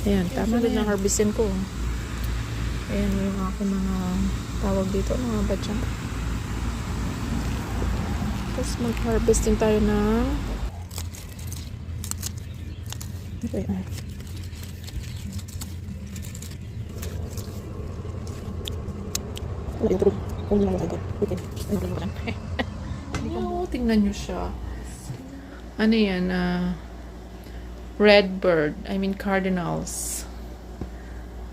Ayan, tama na yan. Harvestin ko. Ayan yung aking mga tawag dito, mga batya. Tapos mag-harvesting tayo ng ayan. Wala yung turog. Kung hindi lang magagod. Tingnan nyo siya. Ano yan? Red bird. I mean cardinals.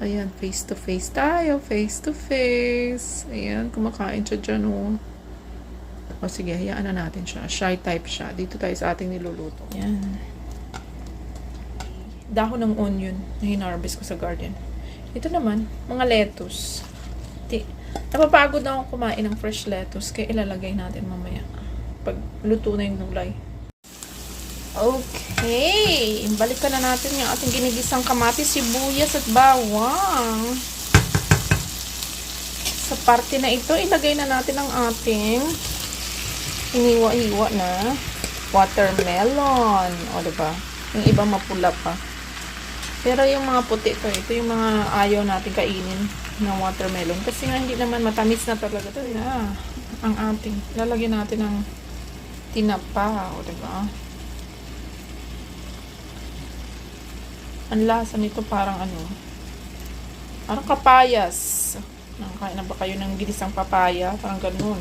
Ayan, face to face tayo. Face to face. Ayan, kumakain siya dyan, oh. O sige, hayaan na natin siya. Shy type siya. Dito tayo sa ating niluluto. Ayan. Dahon ng onion na hinarvest ko sa garden. Ito naman, mga lettuce. Napapagod na akong kumain ng fresh lettuce. Kaya ilalagay natin mamaya. Pag luto na yung gulay. Okay. Balikan na natin yung ating ginigisang kamatis, sibuyas at bawang. Sa parte na ito, ilagay na natin ang ating iniwa-iwa na watermelon. O, diba? Yung iba mapula pa. Pero yung mga puti ito yung mga ayaw natin kainin ng watermelon. Kasi nga hindi naman matamis na talaga. Ito na ang ating. Lalagyan natin ng tinapa. O, diba? Ang lasa nito parang parang kapayas. Nakakain na ba kayo ng ginisang papaya? Parang ganun.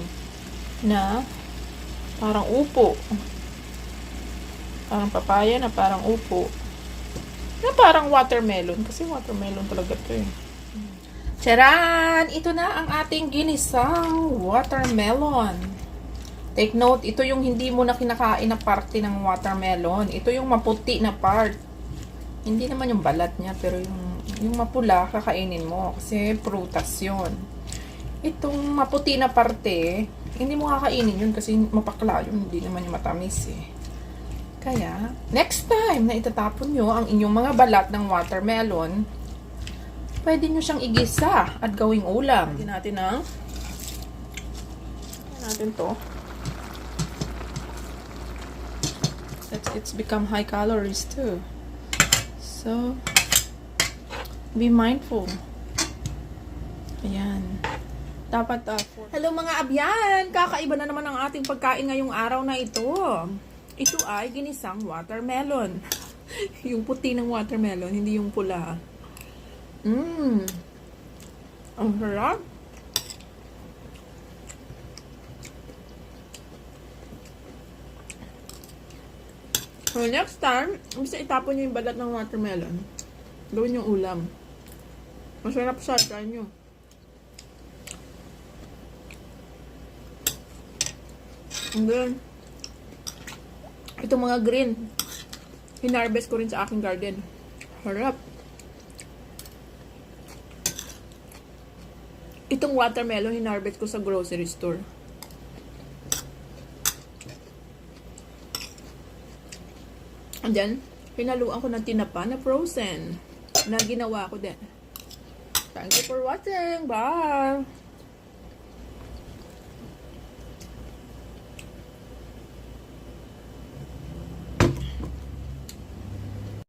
Na parang upo. Parang papaya na parang upo. Na parang watermelon. Kasi watermelon talaga ito eh. Charan! Ito na ang ating ginisang watermelon. Take note, ito yung hindi mo na kinakain na parte ng watermelon. Ito yung maputi na part. Hindi naman yung balat niya, pero yung mapula, kakainin mo. Kasi prutas yun. Itong maputi na parte, hindi mo kakainin yun kasi mapakla yun. Hindi naman yung matamis eh. Kaya, next time na itatapon nyo ang inyong mga balat ng watermelon, pwede nyo siyang igisa at gawing ulam. Pwede natin to. It's become high calories too. So, be mindful. Ayan. Dapat, hello mga abyan! Kakaiba na naman ang ating pagkain ngayong araw na ito. Ito ay ginisang watermelon. Yung puti ng watermelon, hindi yung pula. Ang sarap. So, next time, bisa itapon nyo yung balat ng watermelon. Gawin yung ulam. Masarap siya. Try nyo. And then, itong mga green, hinarvest ko rin sa aking garden. Harap. Itong watermelon, hinarvest ko sa grocery store. And then, pinaluan ko ng tinapa na frozen na ginawa ko din. Thank you for watching. Bye!